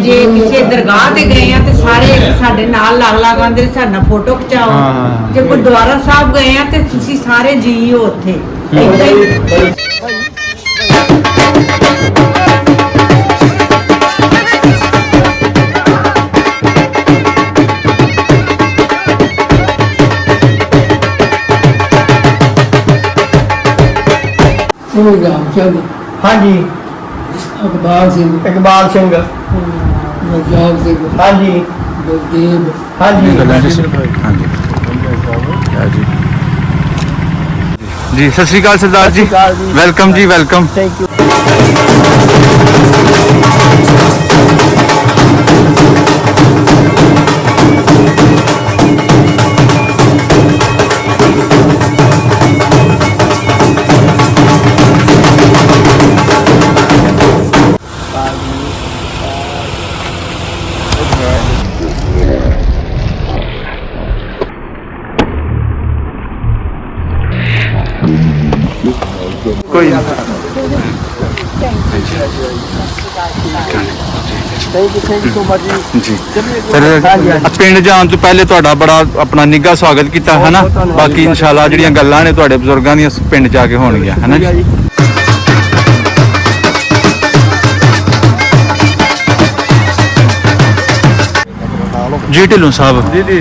जे किसी दरगाह ते गए हैं तो सारे साडे नाल लग आंदे साडे नाल फोटो खिचाओ। जे गुरुद्वारा साहब गए हैं तो तुसीं सारे जी हो उत्थे। हाँ जी इकबाल सिंह इकबाल सिंह नवजाब सिंह हाँ जी बलदेव हाँ जी जी सत श्री अकाल सरदार जी, वेलकम जी वेलकम। Thank you. कोई जी पिंड जान तो पहले तुहाडा बड़ा अपना निघा स्वागत किया है ना। बाकी इंशाल्लाह जिहड़ियां गल्लां ने तुहाडे बजुर्गां दी पिंड जाके होणगियां है ना जी। जी ढिल्लों साहब जी जी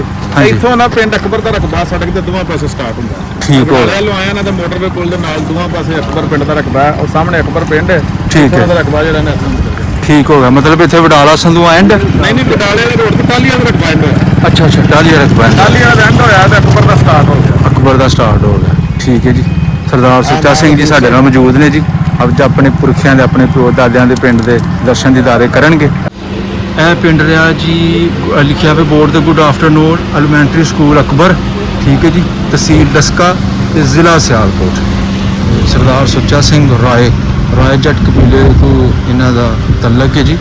इथों ना पिंड अकबर ਦਾ ਰਕਬਾ ਸੜਕ ਦੇ ਦੋਵਾਂ ਪਾਸੇ ਸਟਾਰਟ ਹੁੰਦਾ। ਠੀਕ ਹੋ ਗਿਆ ਆਇਆ ਨਾ ਤੇ ਮੋਟਰਵੇ ਪੁਲ ਦੇ ਨਾਲ ਦੋਵਾਂ ਪਾਸੇ ਅਕਬਰ ਪਿੰਡ ਦਾ ਰਕਬਾ ਹੈ। ਉਹ ਸਾਹਮਣੇ ਅਕਬਰ ਪਿੰਡ ਹੈ। ਠੀਕ ਹੈ ਉਹਦਾ ਰਕਬਾ ਜਿਹੜਾ ਨੇ ठीक हो गया। मतलब इतने वडाला संधू एंड ਨਹੀਂ ਨਹੀਂ ਬਟਾਲੇ ਦੇ ਰੋਡ ਤੇ ਟਾਲੀਆਂ ਦਾ ਰਕਬਾ ਹੈ। अच्छा अच्छा टालिया रकबा है। ਟਾਲੀਆਂ ਦਾ ਐਂਡ ਹੋਇਆ ਤੇ ਅਕਬਰ ਦਾ ਸਟਾਰਟ ਹੋ ਗਿਆ। अकबर का स्टार्ट हो गया। ठीक है जी। सरदार सुच्चा सिंह जी साडे नाल मौजूद ने जी। अब अपने पुरखियां दे अपने प्यो दादियां दे पिंड दे दर्शन दीदारे करनगे। ਇਹ ਪਿੰਡ ਰਿਹਾ ਜੀ ਲਿਖਿਆ ਹੋਇਆ ਬੋਰਡ ਤੇ good afternoon elementary school Akbar. ਠੀਕ ਹੈ ਜੀ। ਤਹਿਸੀਲ ਡਸਕਾ ਤੇ ਜ਼ਿਲ੍ਹਾ ਸਿਆਲਕੋਟ। ਸਰਦਾਰ ਸੁੱਚਾ ਸਿੰਘ ਰਾਏ ਜੱਟ ਕਬੀਲੇ ਤੋਂ ਇਹਨਾਂ ਦਾ ਤਲਕ ਹੈ ਜੀ।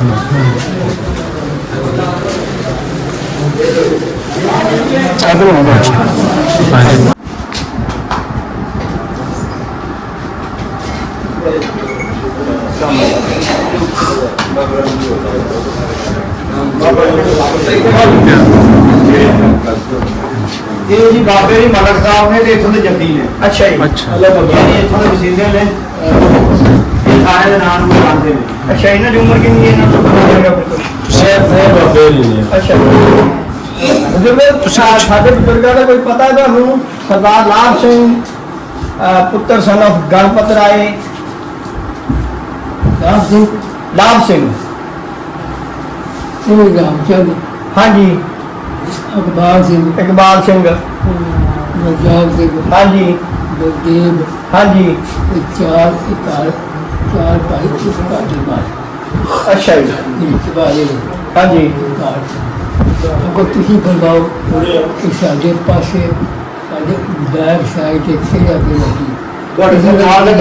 ਹਾਂਜੀ ਇਹ ਜੀ ਬਾਬੇ ਦੀ ਮਲਕ ਸਾਹਿਬ ਨੇ ਤੇ ਇੱਥੋਂ ਦੇ ਜੱਦੀ ਨੇ। ਅੱਛਾ ਜੀ। ਅੱਛਾ। ਇਹ ਇੱਥੋਂ ਦੇ ਵਸੀਲੇ ਨੇ। ਇਹ ਸਾਰੇ ਦੇ ਨਾਮ ਨੂੰ ਜਾਣਦੇ ਨੇ। ਅੱਛਾ, ਇਹਨਾਂ ਦੀ ਉਮਰ ਕਿੰਨੀ ਹੈ? ਇਹਨਾਂ ਤੋਂ ਪਤਾ ਲੱਗਾ ਬਿਲਕੁਲ। ਸ਼ਾਇਦ ਬਾਬੇ ਜੀ ਨੇ। ਅੱਛਾ। ਤੁਸੀਂ ਸਾਡੇ ਬਜ਼ੁਰਗਾਂ ਦਾ ਕੋਈ ਪਤਾ ਹੈ ਤੁਹਾਨੂੰ? ਸਰਦਾਰ ਲਾਭ ਸਿੰਘ ਪੁੱਤਰ ਸਨ of ਗਣਪਤ ਰਾਏ। ਲਾਭ ਸਿੰਘ ਸਿੰਘ ਰਾਮਚੰਦ ਹਾਂਜੀ। ਅਕਬਾਰ ਸਿੰਘ ਇਕਬਾਲ ਸਿੰਘ ਰਜਾਬ ਸਿੰਘ ਹਾਂਜੀ। ਬਲਦੇਵ ਹਾਂਜੀ। ਇਹ ਚਾਰ ਭਾਈ ਇਸ ਘਾਟੀ ਮਾਰ ਅੱਛਾ ਜੀ। ਇਹ ਚਬਾਰੇ ਹਾਂਜੀ। ਅਗਰ ਤੁਸੀਂ ਬਲਵਾਓ ਕਿ ਸਾਡੇ ਪਾਸੇ ਸਾਡੇ ਬੈਕ ਸਾਈਡ ਇੱਥੇ ਆ ਕੇ ਲੱਗੀ ਤੁਹਾਡੇ ਸਰਕਾਰ ਦੇ ਘਰ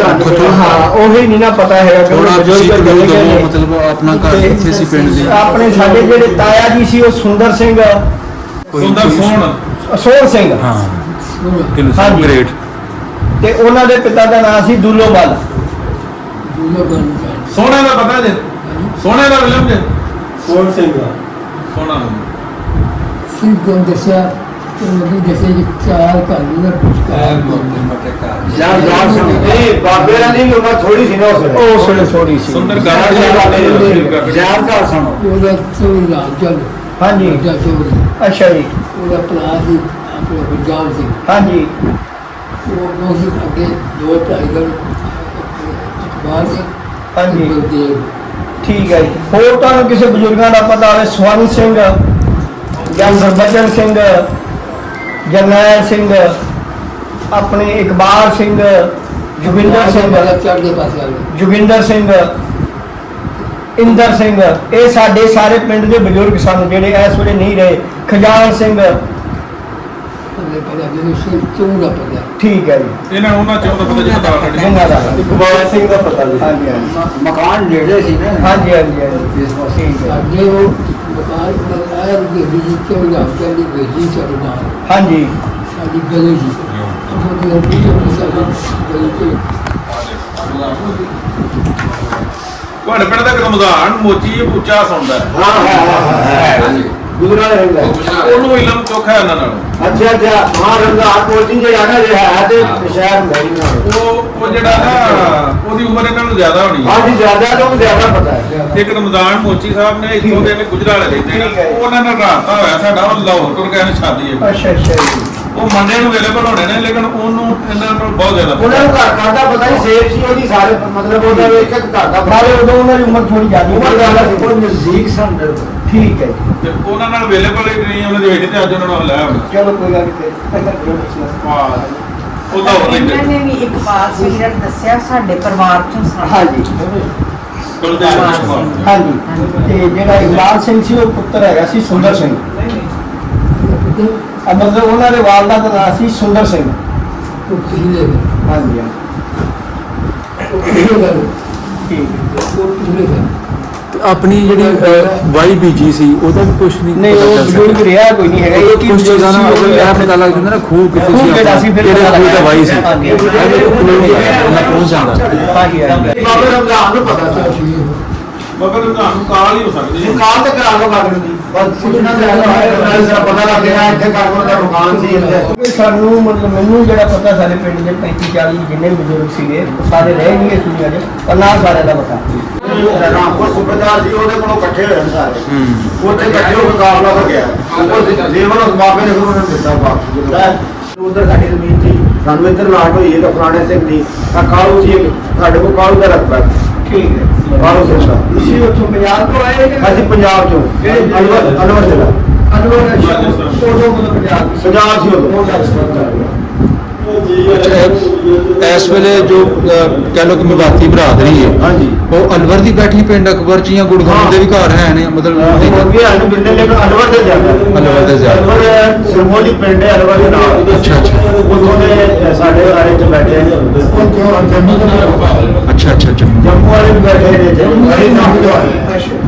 ਹਾਂ ਉਹੀ ਨਹੀਂ ਨਾ ਪਤਾ ਹੈਗਾ ਕਿ ਥੋੜਾ ਤੁਸੀਂ ਬਜ਼ੁਰਗ ਚਲੇ ਗਏ ਨੇ। ਮਤਲਬ ਆਪਣਾ ਘਰ ਕਿੱਥੇ ਸੀ ਪਿੰਡ ਦੀ? ਆਪਣੇ ਸਾਡੇ ਜਿਹੜੇ ਤਾਇਆ ਜੀ ਸੀ ਉਹ ਸੁੰਦਰ ਸਿੰਘ ਸੁੰਦਰ ਸੋਹਣ ਅਸੋਰ ਸਿੰਘ ਹਾਂ ਸੁਣੋ ਹਾਂਜੀ। ਗ੍ਰੇਟ ਤੇ ਉਹਨਾਂ ਦੇ ਪਿਤਾ ਦਾ ਨਾਮ ਸੀ ਦੁੱਲੋਬਲ। ਦੂਜਾ ਬਣ ਗਿਆ ਸੋਹਣੇ ਦਾ ਪਤਾ ਜੇ ਸੋਹਣੇ ਦਾ ਵਿਲਮ ਜੇ ਸੋਹਣ ਸਿੰਘ ਸੋਹਣਾ ਸਿੰਘ ਨੂੰ ਦੱਸਿਆ ਕਿ ਮੈਨੂੰ ਦੱਸਿਆ ਕਿ ਚਾਰ ਘਰ ਨੂੰ ਪੁੱਛਕਾਰ ਯਾਰ ਯਾਰ ਸਿੰਘ ਇਹ ਬਾਬੇ ਦੀ ਵੀ ਉਮਰ ਥੋੜੀ ਸੀ ਨਾ ਉਸ ਵੇਲੇ ਥੋੜੀ ਸੀ। ਸੁੰਦਰ ਗਾਣਾ ਜੀ ਯਾਰ ਘਰ ਸੁਣੋ। ਉਹਦਾ ਚੋਰੀ ਰਾਮਚੰਦ ਹਾਂਜੀ। ਵੱਡਾ ਚੋਰੀ ਅੱਛਾ ਜੀ। ਉਹਦਾ ਭਰਾ ਸੀ ਆਪਣੇ ਗੁਰਜਾਮ ਸਿੰਘ ਹਾਂਜੀ। ਉਹ ਮੋਹੀ ਅੱਗੇ ਦੋ ਟਾਈਗਰ ਅਕਬਾਰ ਸਿੰਘ ਹਾਂਜੀ। ਤੇ ਬਲਦੇਵ ਠੀਕ ਹੈ ਜੀ। ਹੋਰ ਤੁਹਾਨੂੰ ਕਿਸੇ ਬਜ਼ੁਰਗਾਂ ਦਾ ਪਤਾ ਹੋਵੇ? ਸਵਰਨ ਸਿੰਘ ਜਾਂ ਗੁਰਬਚਨ ਸਿੰਘ, ਜਰਨੈਲ ਸਿੰਘ, ਆਪਣੇ ਇਕਬਾਲ ਸਿੰਘ, ਜੋਗਿੰਦਰ ਸਿੰਘ, ਚੜ੍ਹਦੇ ਪਾਸੇ ਆ ਗਏ ਜੋਗਿੰਦਰ ਸਿੰਘ, ਇੰਦਰ ਸਿੰਘ, ਇਹ ਸਾਡੇ ਸਾਰੇ ਪਿੰਡ ਦੇ ਬਜ਼ੁਰਗ ਸਨ ਜਿਹੜੇ ਇਸ ਵੇਲੇ ਨਹੀਂ ਰਹੇ। ਖਜਾਨ ਸਿੰਘ। ਉਹਨੇ ਪਹਿਲਾਂ ਮੈਨੂੰ ਸਿਰ ਚੋਂ ਦਾ ਪਤਾ ਠੀਕ ਹੈ ਜੀ। ਇਹਨਾਂ ਨੂੰ ਉਹਨਾਂ ਚੋਂ ਦਾ ਪਤਾ ਜਿੱਦਾਂ ਸਾਡੇ ਇਹਨਾਂ ਦਾ ਇਕਬਾਲ ਸਿੰਘ ਦਾ ਪਤਾ ਜੀ। ਹਾਂਜੀ ਹਾਂਜੀ। ਮਕਾਨ ਨੇੜੇ ਸੀ ਨਾ ਹਾਂਜੀ ਹਾਂਜੀ ਹਾਂਜੀ। ਠੀਕ ਹੈ। ਸਾਡੇ ਉਹ ਮਕਾਨ ਪਰ ਆਇਆ ਕਿ ਵੀ ਚੋਂ ਦਾ ਚੱਲੀ ਵੇਜੀ ਸਾਡੇ ਨਾਲ ਹਾਂਜੀ। ਸਾਡੀ ਗਲੀ ਸੀ ਉਹ ਤੋਂ ਪਿੱਛੇ ਸਾਡੀ ਗਲੀ ਤੇ ਤੁਹਾਡੇ ਪਿੰਡ ਦਾ ਰਮਜ਼ਾਨ ਮੋਚੀ ਉੱਚਾ ਸੁਣਦਾ ਹੈ। ਹਾਂ ਗੁਜਰਾ ਰਹਿੰਦਾ ਉਹਨੂੰ ਇਲਮ ਚੋਖਾ ਇਹਨਾਂ ਨਾਲ ਅੱਛਾ ਅੱਛਾ। ਹਾਂ ਰਮਜ਼ਾਨ ਕੋਚਿੰਗ ਜਿਹੜਾ ਨਾ ਜੇ ਹੈ ਤੇ ਸ਼ਹਿਰ ਨਹੀਂ ਨਾ ਉਹ ਜਿਹੜਾ ਨਾ ਉਹਦੀ ਉਮਰ ਇਹਨਾਂ ਨੂੰ ਜ਼ਿਆਦਾ ਹੋਣੀ ਹੈ। ਹਾਂਜੀ ਜ਼ਿਆਦਾ ਤੋਂ ਜ਼ਿਆਦਾ ਪਤਾ ਹੈ। ਇੱਕ ਰਮਜ਼ਾਨ ਮੋਚੀ ਸਾਹਿਬ ਨੇ ਇੱਥੋਂ ਦੇ ਨੇ ਗੁਜਰਾਲੇ ਰਹਿੰਦੇ ਨੇ। ਠੀਕ ਹੈ। ਉਹਨਾਂ ਨਾਲ ਰਾਬਤਾ ਹੋਇਆ ਸਾਡਾ, ਉਹ ਲਾਹੌਰ ਤੋਂ ਕਹਿੰਦੇ ਸ਼ਾਦੀ ਹੈ। ਅੱਛਾ ਅੱਛਾ ਜੀ। ਉਹ ਮੰਡੇ ਨੂੰ ਅਵੇਲੇਬਲ ਹੋਣੇ ਨੇ ਲੇਕਿਨ ਉਹਨੂੰ ਇਹਨਾਂ ਨੂੰ ਬਹੁਤ ਜ਼ਿਆਦਾ ਉਹਨਾਂ ਨੂੰ ਘਰ ਘਰ ਦਾ ਪਤਾ ਨਹੀਂ ਸੇਫ ਸੀ ਉਹਦੀ ਸਾਰੇ ਮਤਲਬ ਉਹਦਾ ਇੱਕ ਇੱਕ ਘਰ ਦਾ ਨਾਲੇ ਉਦੋਂ ਉਹਨਾਂ ਦੀ ਉਮਰ ਥੋੜੀ ਜ਼ਿਆਦਾ ਉਮਰ ਜ਼ਿਆਦਾ ਸੀ ਕੋਈ ਨਜ਼ਦੀਕ ਸਨ। ਠੀਕ ਹੈ ਜੀ। ਤੇ ਉਹਨਾਂ ਨਾਲ ਅਵੇਲੇਬਲ ਹੀ ਨਹੀਂ ਉਹਨਾਂ ਦੀ ਵੇਖ ਤੇ ਅੱਜ ਉਹਨਾਂ ਨੂੰ ਹਲਾਇਆ ਹੋਣਾ। ਚਲੋ ਕੋਈ ਗੱਲ ਨਹੀਂ। ਉਹ ਲਾਹੌਰ ਇਹਨਾਂ ਰਹਿੰਦੇ ਨੇ ਵੀ ਇਕਬਾਲ ਸਿੰਘ ਨੇ ਦੱਸਿਆ ਸਾਡੇ ਪਰਿਵਾਰ ਚੋਂ ਸਨ। ਹਾਂਜੀ ਕੁਲਦੀਪ ਕੁਮਾਰ। ਹਾਂਜੀ। ਤੇ ਜਿਹੜਾ ਇਕਬਾਲ ਸਿੰਘ ਸੀ ਉਹ ਪੁੱਤਰ ਹੈਗਾ ਸੀ ਸੁੰਦਰ ਸਿੰਘ। ਮਤਲਬ ਉਹਨਾਂ ਦੇ ਵਾਲਦਾ ਦਾ ਨਾਮ ਸੀ ਸੁੰਦਰ ਸਿੰਘ। ਉਹ ਪਿਛਲੇ ਹਾਂਜੀ ਉਹ ਪਿਛਲੇ ਘਰ ਠੀਕ ਹੈ। ਉਹ ਪਿਛਲੇ ਘਰ ਆਪਣੀ ਜਿਹੜੀ ਵਾਈ ਬੀਜੀ ਸੀ ਉਹਦਾ ਵੀ ਕੁਝ ਨਹੀਂ ਨਹੀਂ ਉਹ ਬਜ਼ੁਰਗ ਰਿਹਾ ਕੋਈ ਨਹੀਂ ਹੈਗਾ। ਉਹ ਕੁਝ ਚੀਜ਼ਾਂ ਨਾ ਇਹ ਪਤਾ ਲੱਗ ਜਾਂਦਾ ਨਾ ਖੂਹ ਕਿੱਥੇ ਖੂਹ ਕਿਹੜਾ ਸੀ ਸੀ ਫਿਰ ਕਿਹੜੇ ਪਤਾ ਖੂਹ ਦਾ ਵਾਈ ਸੀ ਹਾਂਜੀ। ਇਹ ਮੈਂ ਪਹੁੰਚ ਜਾਂਦਾ ਹਾਂਜੀ ਹਾਂਜੀ। ਬਾਬੇ ਰਮਜ਼ਾਨ ਨੂੰ ਪਤਾ ਸੀ। ਮਗਰ ਤੁਹਾਨੂੰ ਕਾਲ ਹੀ ਹੋ ਸਕਦੀ ਹੈ। ਕਾਲ ਤੇ ਕਰਾ ਲਓ ਗੱਲ ਦੀ ਬਸ ਪੁੱਛਣਾ ਚਾਹੀਦਾ ਪਤਾ ਲੱਗ ਗਿਆ ਇੱਥੇ ਕਾਰਗੋ ਦਾ ਦੁਕਾਨ ਸੀ ਇੱਥੇ। ਸਾਨੂੰ ਮਤਲਬ ਮੈਨੂੰ ਜਿਹੜਾ ਪਤਾ ਸਾਡੇ ਪਿੰਡ ਦੇ 35 40 ਜਿੰਨੇ ਵੀ ਬਜ਼ੁਰਗ ਸੀਗੇ ਉਹ ਸਾਰੇ ਰਹੇ ਨਹੀਂ ਇਸ ਦੁਨੀਆ 'ਚ ਪਰ ਨਾਮ ਸਾਰਿਆਂ ਦਾ ਪਤਾ। ਰਾਮਪੁਰ ਸੂਬੇਦਾਰ ਸੀ ਉਹਦੇ ਕੋਲੋਂ ਇਕੱਠੇ ਹੋਏ ਨੇ ਸਾਰੇ। ਉੱਥੇ ਇਕੱਠੇ ਹੋ ਕੇ ਕਾਬਲਾ ਹੋ ਗਿਆ। ਉਹ ਜੀਵਨ ਉਸ ਬਾਬੇ ਨੇ ਉਹਨਾਂ ਨੂੰ ਦਿੱਤਾ ਵਾਪਸ। ਉਧਰ ਸਾਡੀ ਜ਼ਮੀਨ ਸੀ ਸਾਨੂੰ ਇੱਧਰ ਲਾਟ ਹੋਈ ਹੈ ਤਾਂ ਫਲਾਣੇ ਸਿੰਘ ਦੀ ਆ ਕਾਲੂ ਸੀ ਸਾਡੇ ਕੋਲ ਕਾਲੂ ਦਾ ਰਕਬਾ। ਠੀਕ ਹੈ। ਕਾਲੂ ਸਿੰਘ ਦਾ ਤੁਸੀਂ ਉੱਥੋਂ ਪੰਜਾਬ ਤੋਂ ਆਏ ਕਿ ਅਸੀਂ ਪੰਜਾਬ ਚੋਂ ਅਨਵਰ ਜ਼ਿਲ੍ਹਾ ਅਨਵਰ ਉਦੋਂ ਮਤਲਬ ਪੰਜਾਬ ਸੀ ਉਦੋਂ। ਇਸ ਵੇਲੇ ਜੋ ਕਹਿ ਲੋ ਕਿ ਮਵਾਤੀ ਬਰਾਦਰੀ ਹੈ ਹਾਂਜੀ। ਉਹ ਅਨਵਰ ਦੀ ਬੈਠੀ ਪਿੰਡ ਅਕਬਰ ਚ ਜਾਂ ਗੁੜਗਾਉਂ ਦੇ ਵੀ ਘਰ ਹੈ ਨੇ ਮਤਲਬ ਹੋਰ ਵੀ ਹਨ ਪਿੰਡ ਲੇਕਿਨ ਅਨਵਰ ਦੇ ਜ਼ਿਆਦਾ ਅਨਵਰ ਦੇ ਜ਼ਿਆਦਾ। ਅਨਵਰ ਸਰਮੋਲੀ ਪਿੰਡ ਹੈ ਅਨਵਰ ਦੇ ਨਾਲ। ਅੱਛਾ ਅੱਛਾ ਉਦੋਂ ਦੇ ਸਾਡੇ ਸਾਰੇ ਚ ਬੈਠੇ ਨੇ ਅੱਛਾ ਅੱਛਾ ਜੰਮੂ ਵਾਲੇ ਵੀ ਬੈਠੇ ਨੇ ਇੱਥੇ।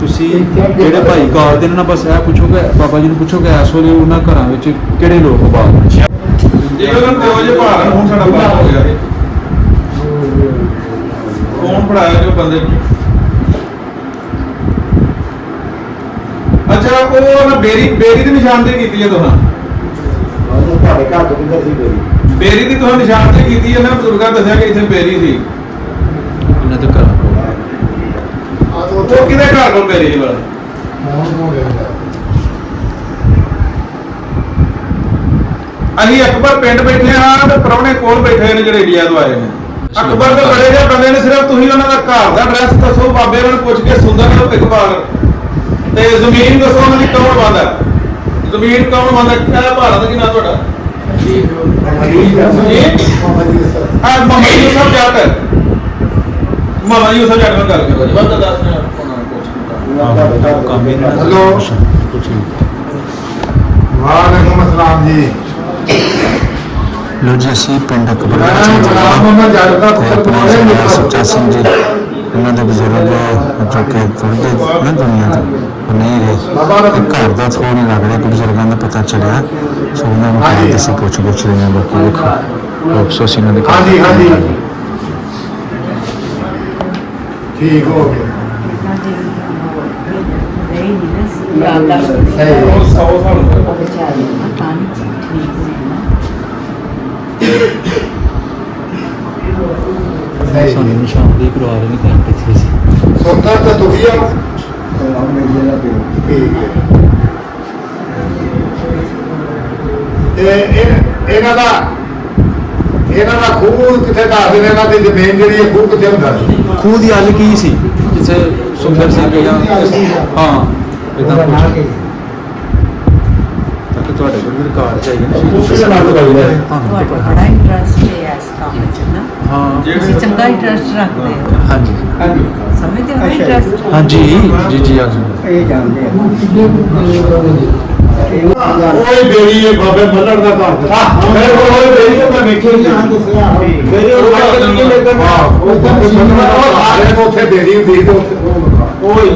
ਤੁਸੀਂ ਜਿਹੜੇ ਭਾਈ ਕਾਲ ਦੇ ਨਾਲ ਬਸ ਇਹ ਪੁੱਛੋਗੇ, ਬਾਬਾ ਜੀ ਨੂੰ ਪੁੱਛੋਗੇ ਇਸ ਵੇਲੇ ਉਹਨਾਂ ਘਰਾਂ ਵਿੱਚ ਕਿਹੜੇ ਲੋਕ ਆਬਾਦ ਨੇ। ਜੇ ਉਹਨਾਂ ਨੂੰ 2 ਵਜੇ ਭਾਰਨ ਹੁਣ ਸਾਡਾ ਬੰਦ ਹੋ ਗਿਆ ਇਹ ਫੋਨ ਫੜਾਇਆ ਜੋ ਬੰਦੇ ਨੂੰ। ਅੱਛਾ ਉਹ ਨਾ ਬੇਰੀ ਦੀ ਨਿਸ਼ਾਨਦੇਹੀ ਕੀਤੀ ਹੈ ਤੁਹਾਂ ਤੁਹਾਡੇ ਘਰ ਤੋਂ ਕਿੱਧਰ ਸੀ ਮੇਰੀ ਬੇਰੀ ਦੀ ਤੁਹਾਨੂੰ ਨਿਸ਼ਾਨਦੇਹੀ ਕੀਤੀ ਹੈ ਨਾ, ਬਜ਼ੁਰਗਾਂ ਦੱਸਿਆ ਕਿ ਇੱਥੇ ਬੇਰੀ ਸੀ। ਇਹਨਾਂ ਦੇ ਘਰਾਂ ਕੋਲ ਉਹ ਕਿਹਦੇ ਘਰ ਕੋਲ ਬੇਰੀ ਵਾਲਾ? ਅਸੀਂ ਅਕਬਰ ਪਿੰਡ ਬੈਠੇ ਆ ਤੇ ਪ੍ਰਾਹੁਣੇ ਕੋਲ ਬੈਠੇ ਨੇ ਜਿਹੜੇ ਇੰਡੀਆ ਤੋਂ ਆਏ ਨੇ। ਅਕਬਰ ਦੇ ਬੜੇ ਜਿਹੇ ਬੰਦੇ ਨੇ, ਸਿਰਫ ਤੁਸੀਂ ਉਹਨਾਂ ਦਾ ਘਰ ਦਾ ਐਡਰੈਸ ਦੱਸੋ, ਬਾਬੇ ਉਹਨਾਂ ਨੂੰ ਪੁੱਛ ਕੇ ਸੁੰਦਰ ਇਕਬਾਲ ਤੇ ਜ਼ਮੀਨ ਦੱਸੋ ਉਹਨਾਂ ਦੀ ਕੌਣ ਬੰਦਾ, ਜ਼ਮੀਨ ਕੌਣ ਬੰਦਾ, ਕਿਹੜਾ ਭਾਰਤ ਦਾ ਕੀ ਨਾਮ ਤੁਹਾਡਾ? ਹਾਂ ਮਾਮਾ ਯੂਸਫ ਜੱਟ, ਮਾਮਾ ਯੂਸਫ ਜੱਟ ਨਾਲ ਗੱਲ ਕਰੋ ਜੀ। ਬੰਦਾ 10 ਮਿੰਟ ਉਹਨਾਂ ਨੂੰ ਪੁੱਛ ਕੰਮ ਹੀ ਨਹੀਂ। ਹੈਲੋ। ਕੁਛ ਵਾਲੇਕੁਮ ਅਸਲਾਮ ਜੀ। ਲੋ ਜੀ ਅਸੀਂ ਪਿੰਡ ਅਕਬਰ ਮੈਂ ਮੁਹੰਮਦ ਜੱਟ ਦਾ ਪੁੱਤਰ ਬੋਲ ਰਿਹਾ ਸੁੱਚਾ ਸਿੰਘ ਜੀ, ਉਹਨਾਂ ਦੇ ਬਜ਼ੁਰਗ ਜੋ ਕਿ ਤੁਰਦੇ ਨਾ ਦੁਨੀਆ ਤੋਂ ਉਹ ਨਹੀਂ ਰਹੇ, ਤੇ ਘਰ ਦਾ ਥੋੜ੍ਹਾ ਨਹੀਂ ਲੱਗ ਰਿਹਾ ਕਿ ਬਜ਼ੁਰਗਾਂ ਦਾ ਪਤਾ ਚੱਲਿਆ, ਸੋ ਉਹਨਾਂ ਨੂੰ ਹਾਂਜੀ। ਅਸੀਂ ਪੁੱਛ ਰਹੇ ਹਾਂ। ਬਾਕੀ ਦੇਖੋ ਲੋਕ ਸੋ ਅਸੀਂ ਇਹਨਾਂ ਦੇ ਘਰ ਹਾਂਜੀ ਹਾਂਜੀ ਠੀਕ ਹੋ ਗਿਆ। ਉਹ 100 ਸਾਲ ਹੋ ਗਏ। ਸਾਨੂੰ ਨਿਸ਼ਾਨਦੇਹੀ ਕਰਵਾ ਰਹੇ ਨੇ ਘਰ ਕਿੱਥੇ ਸੀ। ਸੁਣਦਾ ਤਾਂ ਦੁਖੀ ਆ। ਠੀਕ ਹੈ। ਇਹਨਾਂ ਦਾ ਖੂਹ ਕਿੱਥੇ ਦੱਸਦੇ ਨੇ, ਇਹਨਾਂ ਦੀ ਜ਼ਮੀਨ ਜਿਹੜੀ ਹੈ ਖੂਹ ਕਿੱਥੇ ਹੁੰਦਾ ਸੀ? ਖੂਹ ਦੀ ਹੱਲ ਕੀ ਸੀ ਜਿੱਥੇ ਸੁੰਦਰ ਸਿੰਘ ਜਾਂ ਹਾਂ ਇਦਾਂ ਪੁੱਛ ਤਾਂ ਤੁਹਾਡੇ ਕੋਲ ਵੀ ਰਿਕਾਰਡ ਚਾਹੀਦਾ ਨਾ। ਤੁਹਾਡਾ ਬੜਾ ਇੰਟਰਸਟ ਹੈ ਇਸ ਕੰਮ 'ਚ ਨਾ, ਹਾਂ ਤੁਸੀਂ ਚੰਗਾ ਇੰਟਰਸਟ ਰੱਖਦੇ ਹੋ, ਹਾਂਜੀ ਸਮਝਦੇ ਹੋ ਇੰਟਰਸਟ। ਹਾਂਜੀ ਜੀ ਜੀ ਆ ਇਹ ਜਾਣਦੇ ਆ। ਓਏ ਬੇਰੀ ਇਹ ਬਾਬੇ ਮੱਲੜ ਦਾ ਘਰ ਮੇਰੇ ਕੋਲ ਓਏ ਬੇਰੀ ਮੈਂ ਵੇਖੀ ਨਹੀਂ ਬੇਰੀ ਉਹ ਮਾਰ ਕੇ ਲੈ ਕੇ ਉੱਥੇ ਬੇਰੀ ਹੁੰਦੀ ਸੀ ਤੇ ਉੱਥੇ ਓਏ